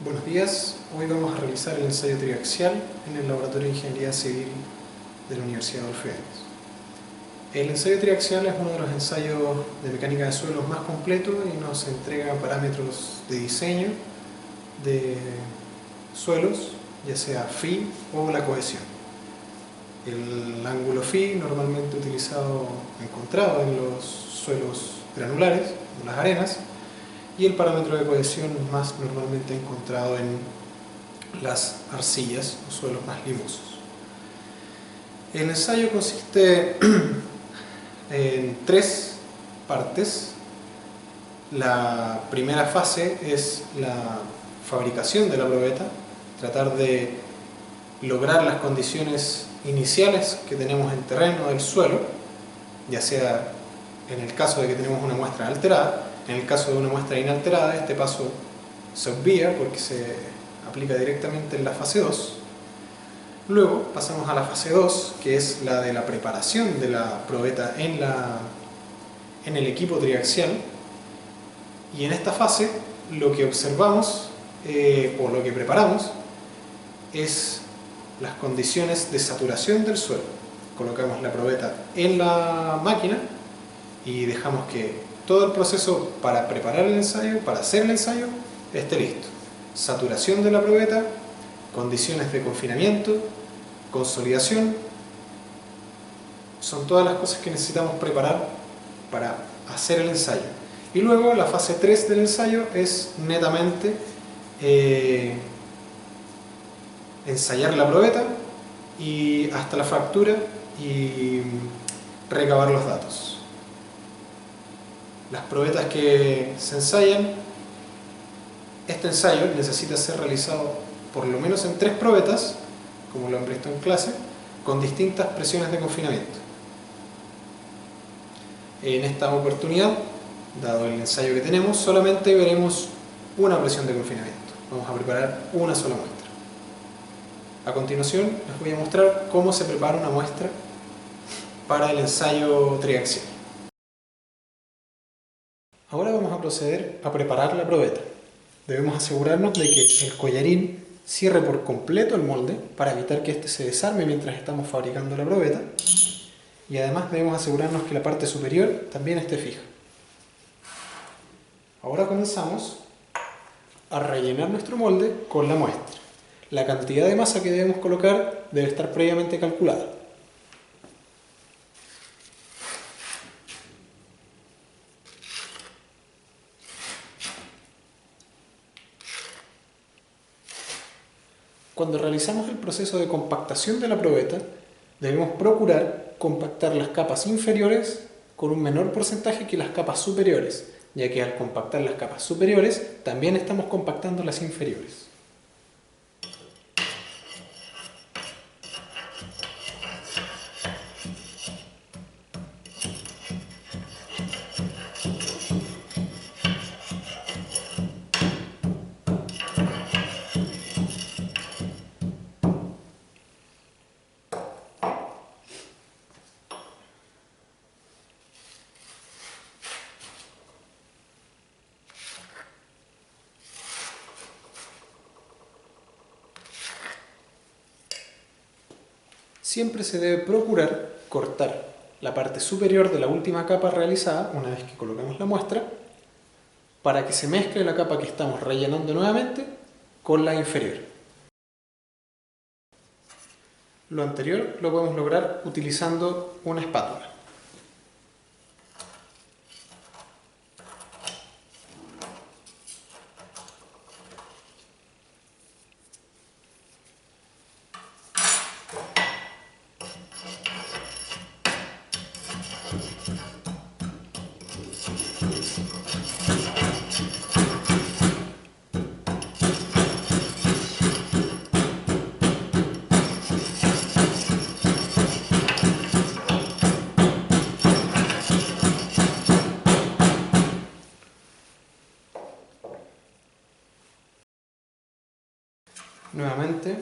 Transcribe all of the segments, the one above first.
Buenos días, hoy vamos a realizar el ensayo triaxial en el Laboratorio de Ingeniería Civil de la Universidad Adolfo Ibáñez. El ensayo triaxial es uno de los ensayos de mecánica de suelos más completos y nos entrega parámetros de diseño de suelos, ya sea phi o la cohesión. El ángulo phi, normalmente encontrado en los suelos granulares, en las arenas, y el parámetro de cohesión más normalmente encontrado en las arcillas o suelos más limosos. El ensayo consiste en tres partes. La primera fase es la fabricación de la probeta, tratar de lograr las condiciones iniciales que tenemos en terreno del suelo, ya sea en el caso de que tenemos una muestra alterada. En el caso de una muestra inalterada, este paso se obvia porque se aplica directamente en la fase 2. Luego pasamos a la fase 2, que es la de la preparación de la probeta en el equipo triaxial. Y en esta fase lo que observamos o lo que preparamos es las condiciones de saturación del suelo. Colocamos la probeta en la máquina y dejamos que todo el proceso para preparar el ensayo, para hacer el ensayo, esté listo. Saturación de la probeta, condiciones de confinamiento, consolidación, son todas las cosas que necesitamos preparar para hacer el ensayo. Y luego la fase 3 del ensayo es netamente ensayar la probeta y hasta la fractura y recabar los datos. Las probetas que se ensayan, este ensayo necesita ser realizado por lo menos en 3 probetas, como lo han visto en clase, con distintas presiones de confinamiento. En esta oportunidad, dado el ensayo que tenemos, solamente veremos una presión de confinamiento. Vamos a preparar una sola muestra. A continuación les voy a mostrar cómo se prepara una muestra para el ensayo triaxial. Ahora vamos a proceder a preparar la probeta. Debemos asegurarnos de que el collarín cierre por completo el molde para evitar que éste se desarme mientras estamos fabricando la probeta, y además debemos asegurarnos que la parte superior también esté fija. Ahora comenzamos a rellenar nuestro molde con la muestra. La cantidad de masa que debemos colocar debe estar previamente calculada. Cuando realizamos el proceso de compactación de la probeta, debemos procurar compactar las capas inferiores con un menor porcentaje que las capas superiores, ya que al compactar las capas superiores, también estamos compactando las inferiores. Siempre se debe procurar cortar la parte superior de la última capa realizada una vez que colocamos la muestra, para que se mezcle la capa que estamos rellenando nuevamente con la inferior. Lo anterior lo podemos lograr utilizando una espátula. Nuevamente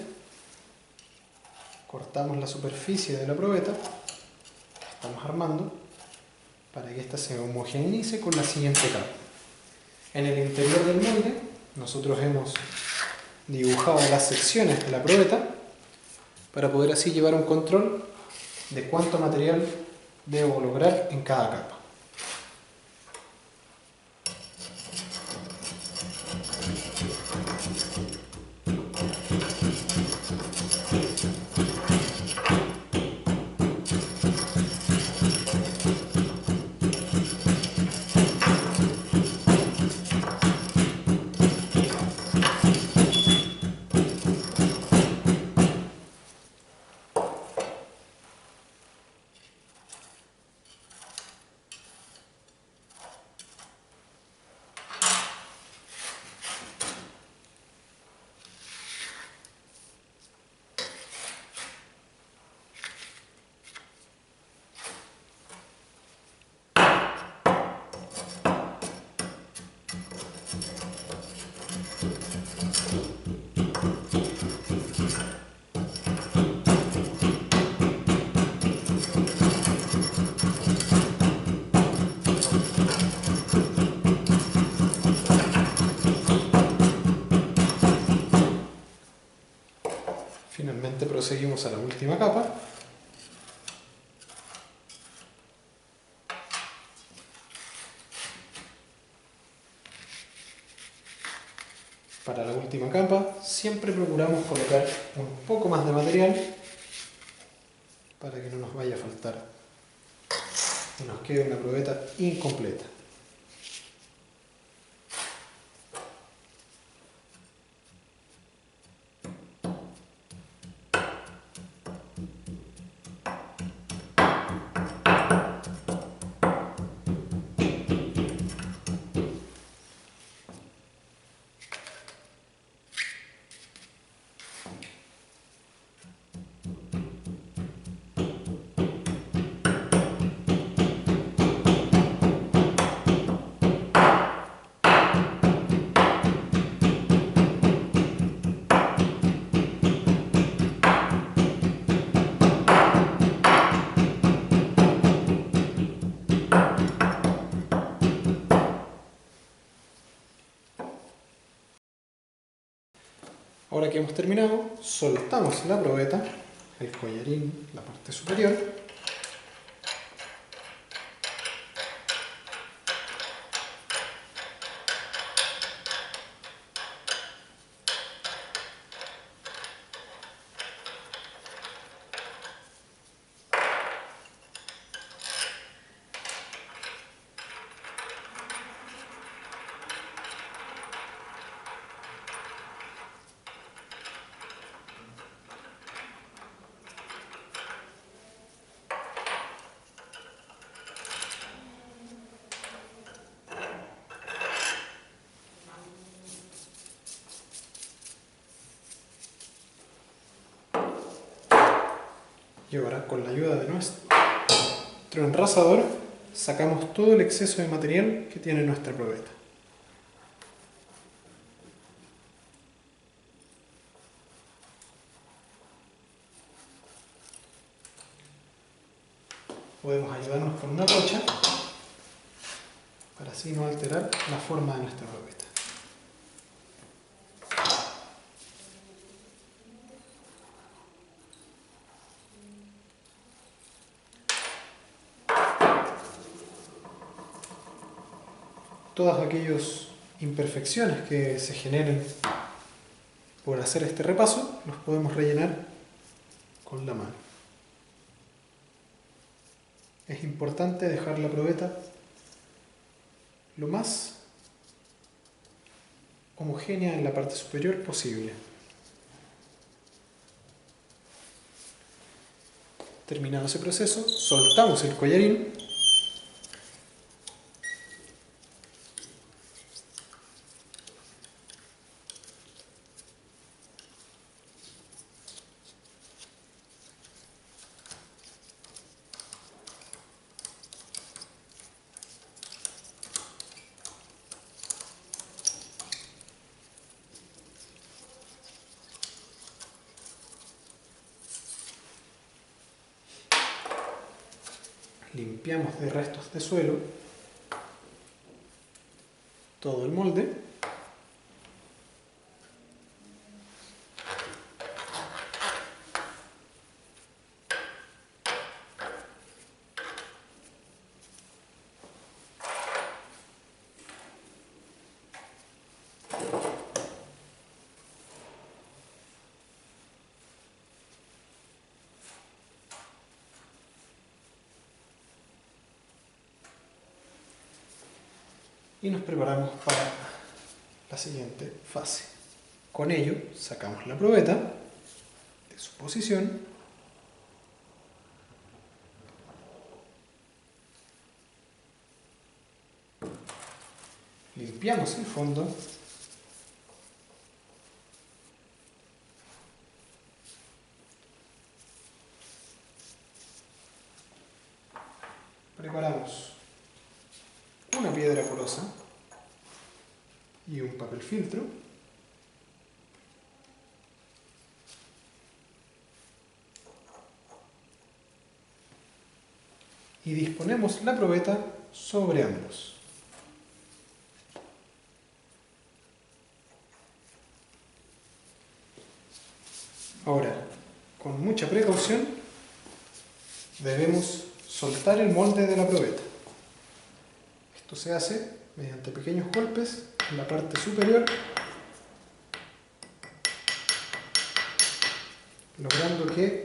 cortamos la superficie de la probeta que estamos armando para que ésta se homogeneice con la siguiente capa. En el interior del molde nosotros hemos dibujado las secciones de la probeta para poder así llevar un control de cuánto material debo lograr en cada capa. Finalmente proseguimos a la última capa. Para la última capa siempre procuramos colocar un poco más de material para que no nos vaya a faltar y nos quede una probeta incompleta. Ahora que hemos terminado, soltamos la probeta, el collarín, la parte superior. Y ahora, con la ayuda de nuestro enrasador, sacamos todo el exceso de material que tiene nuestra probeta. Podemos ayudarnos con una brocha para así no alterar la forma de nuestra probeta. Todas aquellas imperfecciones que se generen por hacer este repaso los podemos rellenar con la mano. Es importante dejar la probeta lo más homogénea en la parte superior posible. Terminado ese proceso, soltamos el collarín . Limpiamos de restos de suelo todo el molde y nos preparamos para la siguiente fase. Con ello sacamos la probeta de su posición limpiamos el fondo preparamos una piedra porosa y un papel filtro y disponemos la probeta sobre ambos. Ahora, con mucha precaución, debemos soltar el molde de la probeta. Esto se hace mediante pequeños golpes en la parte superior, logrando que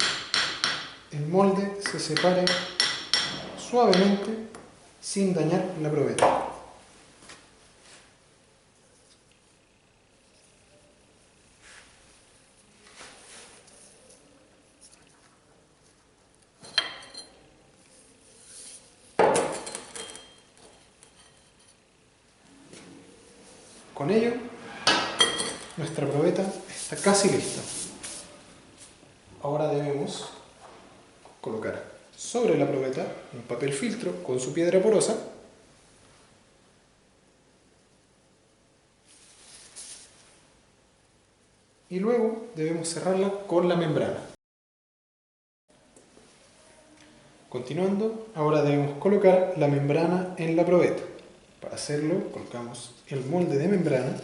el molde se separe suavemente sin dañar la probeta. Con ello, nuestra probeta está casi lista. Ahora debemos colocar sobre la probeta un papel filtro con su piedra porosa y luego debemos cerrarla con la membrana. Continuando, ahora debemos colocar la membrana en la probeta. Para hacerlo, colocamos el molde de membrana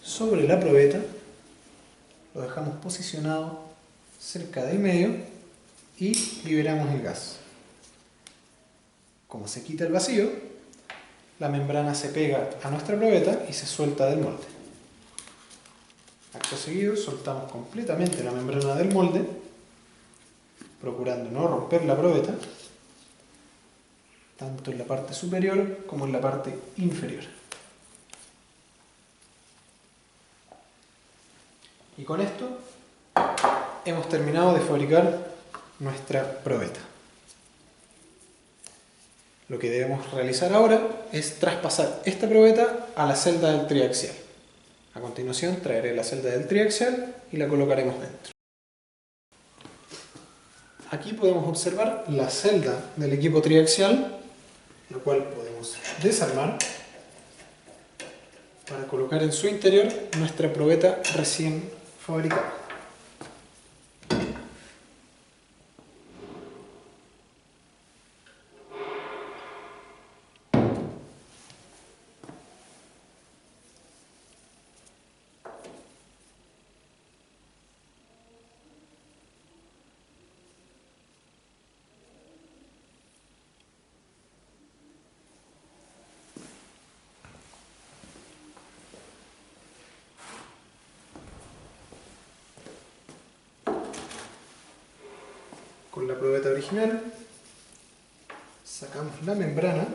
sobre la probeta, lo dejamos posicionado cerca del medio y liberamos el gas. Como se quita el vacío, la membrana se pega a nuestra probeta y se suelta del molde. Acto seguido, soltamos completamente la membrana del molde, procurando no romper la probeta, tanto en la parte superior como en la parte inferior. Y con esto hemos terminado de fabricar nuestra probeta. Lo que debemos realizar ahora es traspasar esta probeta a la celda del triaxial. A continuación traeré la celda del triaxial y la colocaremos dentro. Aquí podemos observar la celda del equipo triaxial, la cual podemos desarmar para colocar en su interior nuestra probeta recién fabricada. Con la probeta original sacamos la membrana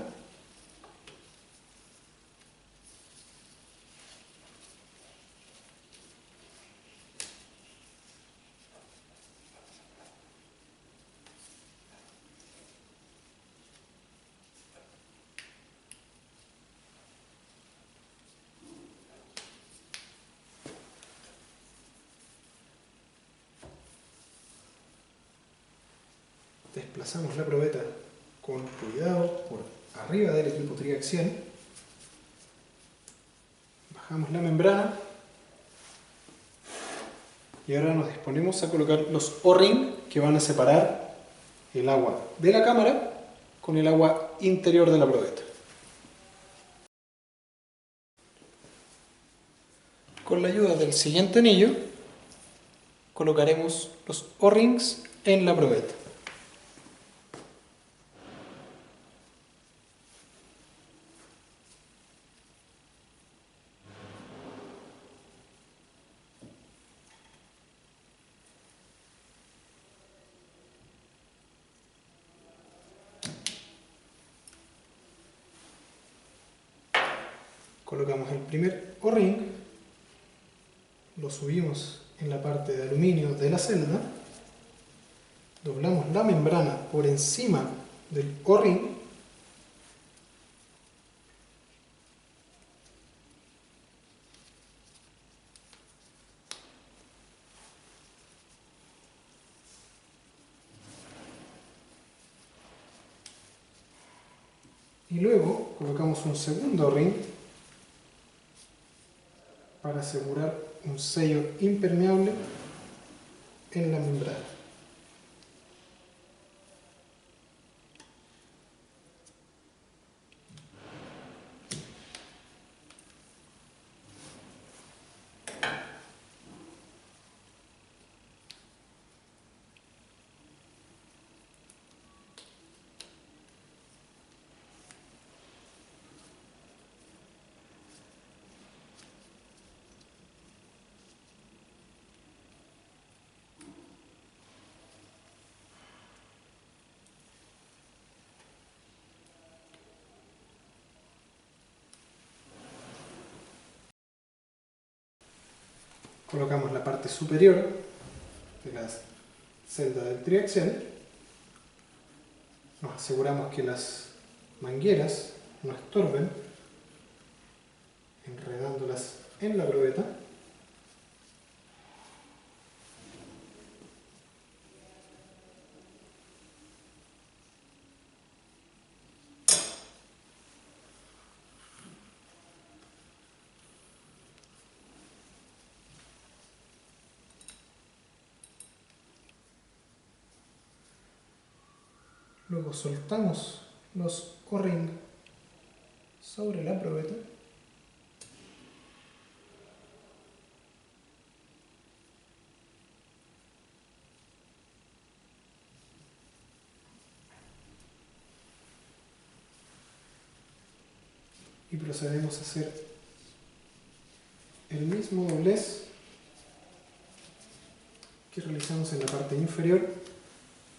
desplazamos la probeta con cuidado por arriba del equipo triaxial, bajamos la membrana y ahora nos disponemos a colocar los O-ring que van a separar el agua de la cámara con el agua interior de la probeta. Con la ayuda del siguiente anillo colocaremos los O-rings en la probeta. Colocamos el primer O-ring, lo subimos en la parte de aluminio de la celda, doblamos la membrana por encima del O-ring y luego colocamos un segundo ring para asegurar un sello impermeable en la membrana. Colocamos la parte superior de la celda del triaxial, nos aseguramos que las mangueras no estorben, enredándolas en la probeta. Luego soltamos los O-ring sobre la probeta y procedemos a hacer el mismo doblez que realizamos en la parte inferior,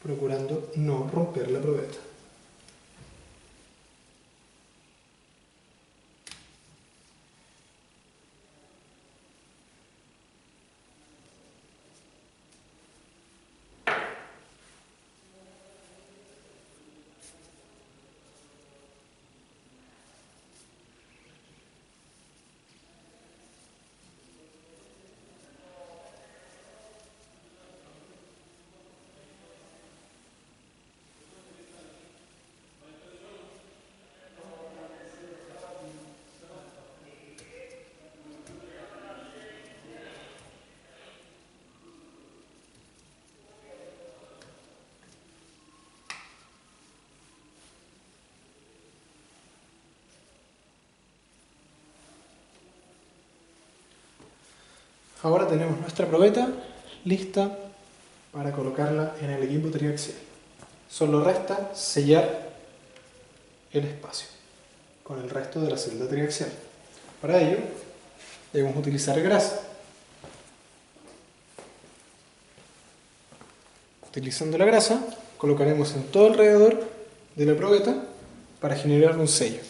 procurando no romper la probeta. Ahora tenemos nuestra probeta lista para colocarla en el equipo triaxial. Solo resta sellar el espacio con el resto de la celda triaxial. Para ello debemos utilizar grasa. Utilizando la grasa colocaremos en todo alrededor de la probeta para generar un sello.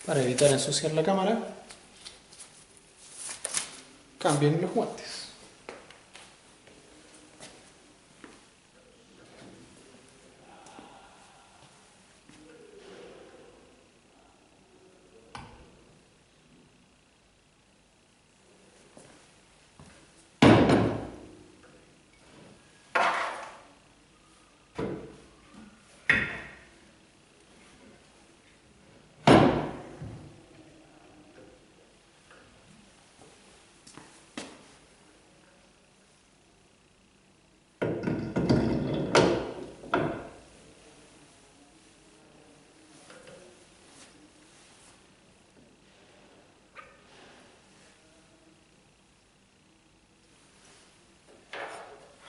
Para evitar ensuciar la cámara, cambien los guantes.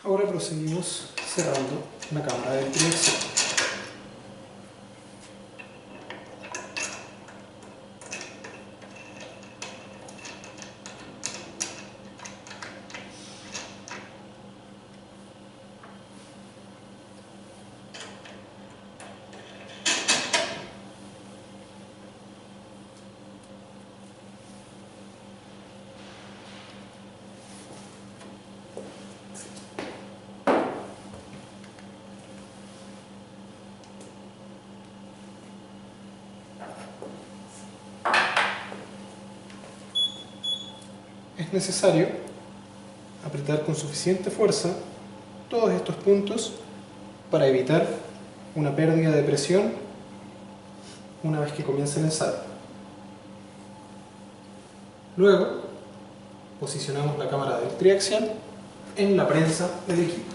Ahora proseguimos cerrando la cámara de triacción. Es necesario apretar con suficiente fuerza todos estos puntos para evitar una pérdida de presión una vez que comience el ensayo. Luego, posicionamos la cámara del triaxial en la prensa del equipo.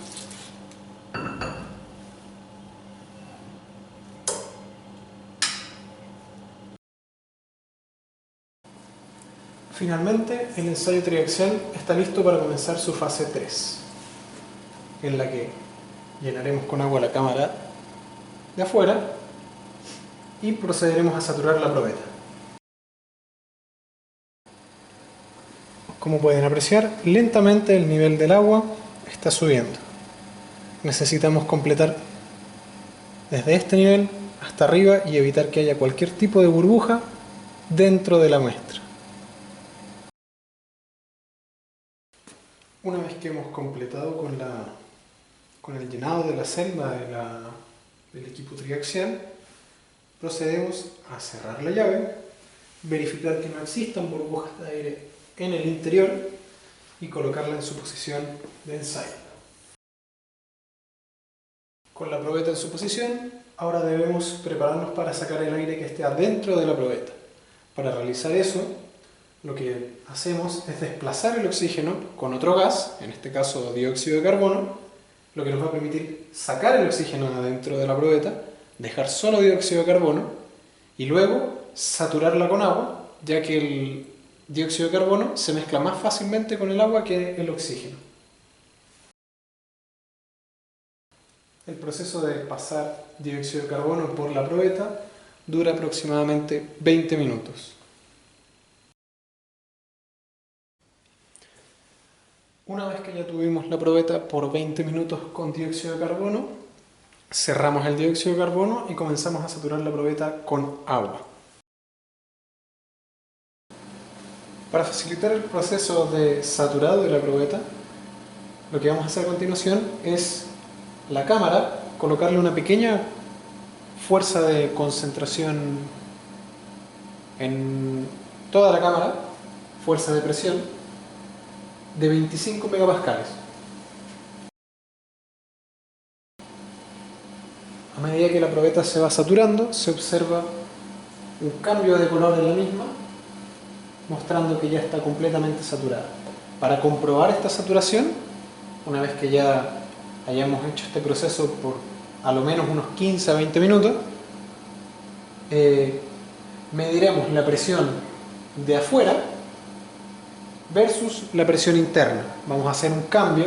Finalmente, el ensayo triaxial está listo para comenzar su fase 3, en la que llenaremos con agua la cámara de afuera y procederemos a saturar la probeta. Como pueden apreciar, lentamente el nivel del agua está subiendo. Necesitamos completar desde este nivel hasta arriba y evitar que haya cualquier tipo de burbuja dentro de la muestra. Una vez que hemos completado con el llenado de la celda del equipo triaxial, procedemos a cerrar la llave, verificar que no existan burbujas de aire en el interior y colocarla en su posición de ensayo. Con la probeta en su posición, ahora debemos prepararnos para sacar el aire que esté adentro de la probeta. Para realizar eso, lo que hacemos es desplazar el oxígeno con otro gas, en este caso dióxido de carbono, lo que nos va a permitir sacar el oxígeno de adentro de la probeta, dejar solo dióxido de carbono y luego saturarla con agua, ya que el dióxido de carbono se mezcla más fácilmente con el agua que el oxígeno. El proceso de pasar dióxido de carbono por la probeta dura aproximadamente 20 minutos. Una vez que ya tuvimos la probeta por 20 minutos con dióxido de carbono, cerramos el dióxido de carbono y comenzamos a saturar la probeta con agua. Para facilitar el proceso de saturado de la probeta, lo que vamos a hacer a continuación es la cámara, colocarle una pequeña fuerza de concentración en toda la cámara, fuerza de presión, de 25 megapascales. A medida que la probeta se va saturando, se observa un cambio de color en la misma, mostrando que ya está completamente saturada. Para comprobar esta saturación, una vez que ya hayamos hecho este proceso por a lo menos unos 15 a 20 minutos, mediremos la presión de afuera versus la presión interna. Vamos a hacer un cambio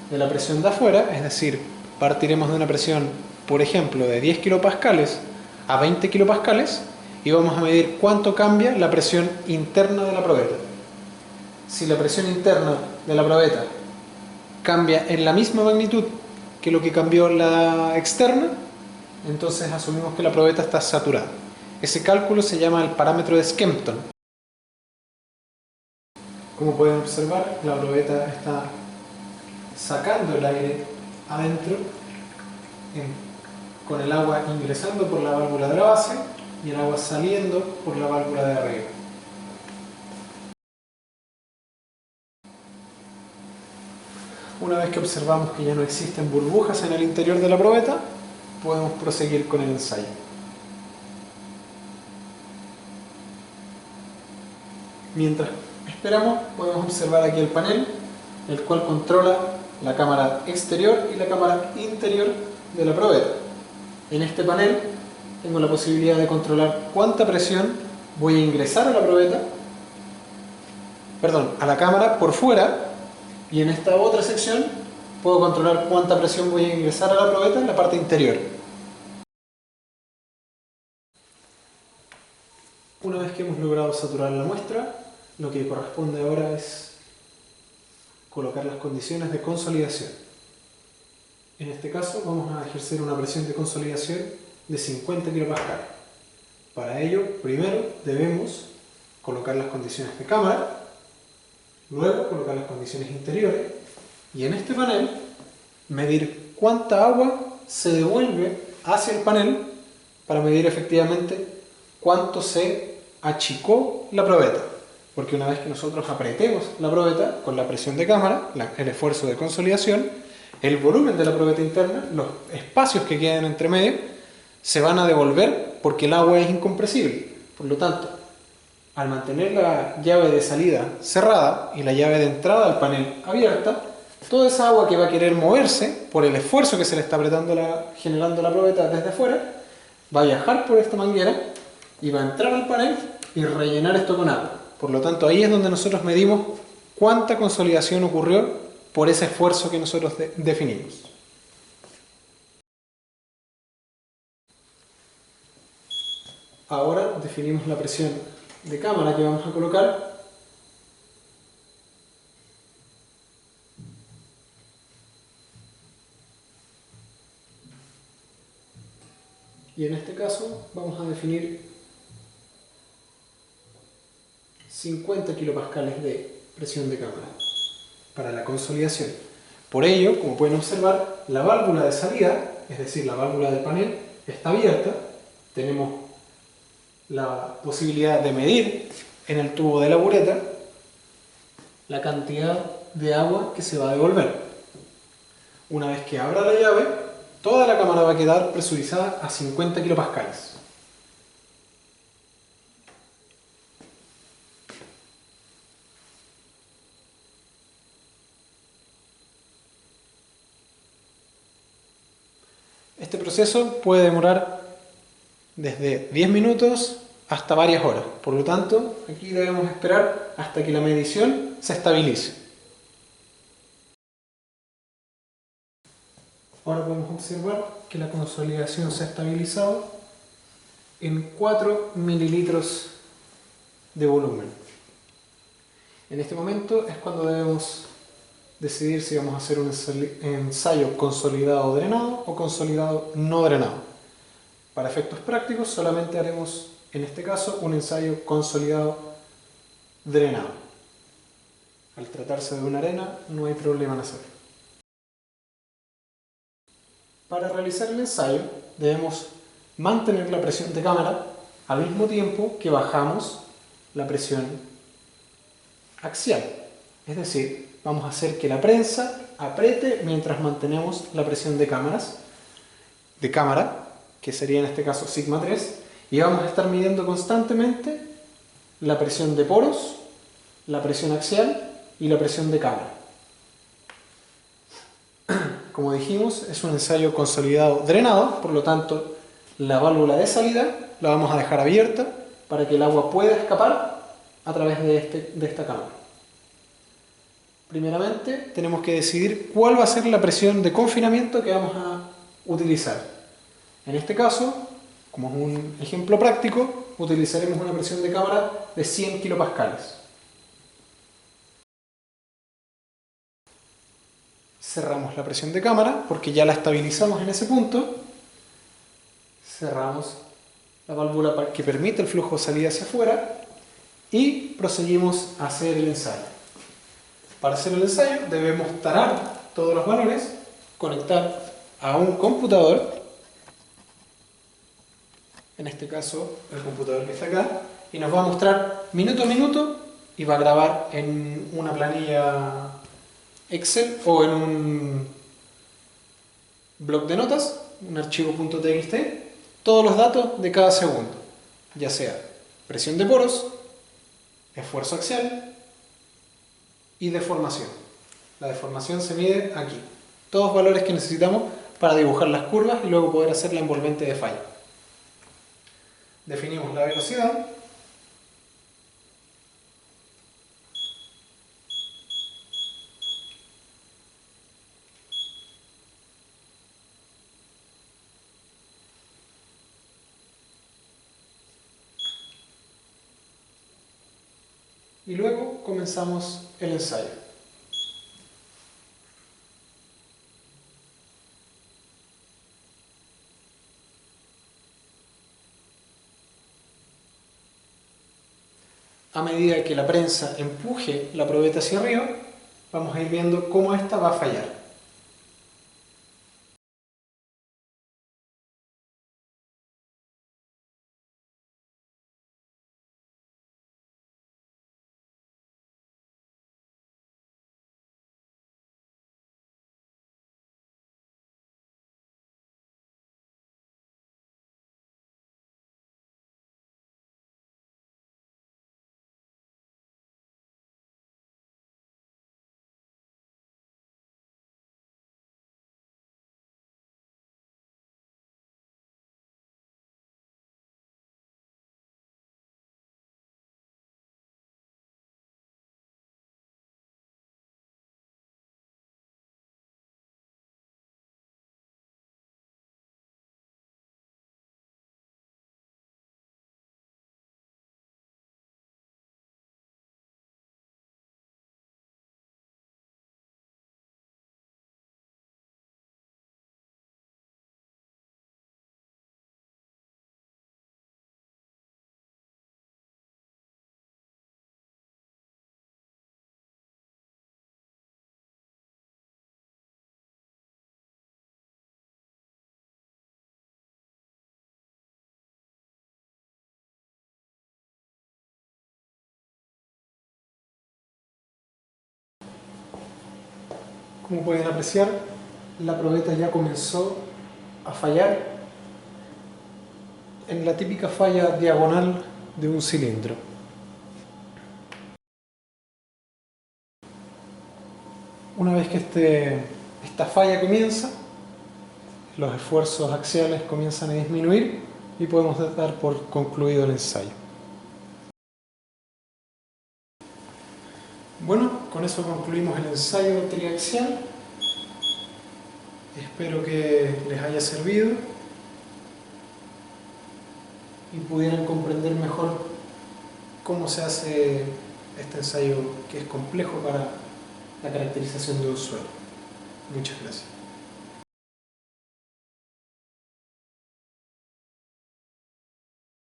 de la presión de afuera, es decir, partiremos de una presión, por ejemplo, de 10 kilopascales a 20 kilopascales y vamos a medir cuánto cambia la presión interna de la probeta. Si la presión interna de la probeta cambia en la misma magnitud que lo que cambió la externa, entonces asumimos que la probeta está saturada. Ese cálculo se llama el parámetro de Skempton. Como pueden observar, la probeta está sacando el aire adentro con el agua ingresando por la válvula de la base y el agua saliendo por la válvula de arriba. Una vez que observamos que ya no existen burbujas en el interior de la probeta, podemos proseguir con el ensayo. Mientras esperamos, podemos observar aquí el panel, el cual controla la cámara exterior y la cámara interior de la probeta. En este panel tengo la posibilidad de controlar cuánta presión voy a ingresar a la probeta, a la cámara por fuera, y en esta otra sección puedo controlar cuánta presión voy a ingresar a la probeta en la parte interior. Una vez que hemos logrado saturar la muestra, lo que corresponde ahora es colocar las condiciones de consolidación. En este caso vamos a ejercer una presión de consolidación de 50 kPa. Para ello, primero debemos colocar las condiciones de cámara, luego colocar las condiciones interiores y en este panel medir cuánta agua se devuelve hacia el panel para medir efectivamente cuánto se achicó la probeta. Porque una vez que nosotros apretemos la probeta con la presión de cámara, el esfuerzo de consolidación, el volumen de la probeta interna, los espacios que quedan entre medio, se van a devolver porque el agua es incompresible. Por lo tanto, al mantener la llave de salida cerrada y la llave de entrada al panel abierta, toda esa agua que va a querer moverse por el esfuerzo que se le está generando la probeta desde afuera, va a viajar por esta manguera y va a entrar al panel y rellenar esto con agua. Por lo tanto, ahí es donde nosotros medimos cuánta consolidación ocurrió por ese esfuerzo que nosotros definimos. Ahora definimos la presión de cámara que vamos a colocar. Y en este caso vamos a definir 50 kilopascales de presión de cámara para la consolidación. Por ello, como pueden observar, la válvula de salida, es decir, la válvula del panel, está abierta. Tenemos la posibilidad de medir en el tubo de la bureta la cantidad de agua que se va a devolver. Una vez que abra la llave, toda la cámara va a quedar presurizada a 50 kilopascales. Este proceso puede demorar desde 10 minutos hasta varias horas. Por lo tanto, aquí debemos esperar hasta que la medición se estabilice. Ahora podemos observar que la consolidación se ha estabilizado en 4 mililitros de volumen. En este momento es cuando debemos decidir si vamos a hacer un ensayo consolidado drenado o consolidado no drenado. Para efectos prácticos solamente haremos en este caso un ensayo consolidado drenado. Al tratarse de una arena no hay problema en hacerlo. Para realizar el ensayo debemos mantener la presión de cámara al mismo tiempo que bajamos la presión axial. Es decir, vamos a hacer que la prensa apriete mientras mantenemos la presión de cámara, que sería en este caso sigma 3, y vamos a estar midiendo constantemente la presión de poros, la presión axial y la presión de cámara. Como dijimos, es un ensayo consolidado drenado, por lo tanto la válvula de salida la vamos a dejar abierta para que el agua pueda escapar a través de esta cámara. Primeramente tenemos que decidir cuál va a ser la presión de confinamiento que vamos a utilizar. En este caso, como es un ejemplo práctico, utilizaremos una presión de cámara de 100 kilopascales. Cerramos la presión de cámara porque ya la estabilizamos en ese punto. Cerramos la válvula que permite el flujo de salida hacia afuera y proseguimos a hacer el ensayo. Para hacer el ensayo debemos tarar todos los valores, conectar a un computador, en este caso el computador que está acá, y nos va a mostrar minuto a minuto y va a grabar en una planilla Excel o en un bloc de notas, un archivo .txt, todos los datos de cada segundo, ya sea presión de poros, esfuerzo axial y deformación. La deformación se mide aquí. Todos valores que necesitamos para dibujar las curvas y luego poder hacer la envolvente de falla. Definimos la velocidad. y luego comenzamos el ensayo. A medida que la prensa empuje la probeta hacia arriba, vamos a ir viendo cómo esta va a fallar. Como pueden apreciar, la probeta ya comenzó a fallar en la típica falla diagonal de un cilindro. Una vez que esta falla comienza, los esfuerzos axiales comienzan a disminuir y podemos dar por concluido el ensayo. Bueno, con eso concluimos el ensayo triaxial. Espero que les haya servido y pudieran comprender mejor cómo se hace este ensayo, que es complejo para la caracterización de un suelo. Muchas gracias.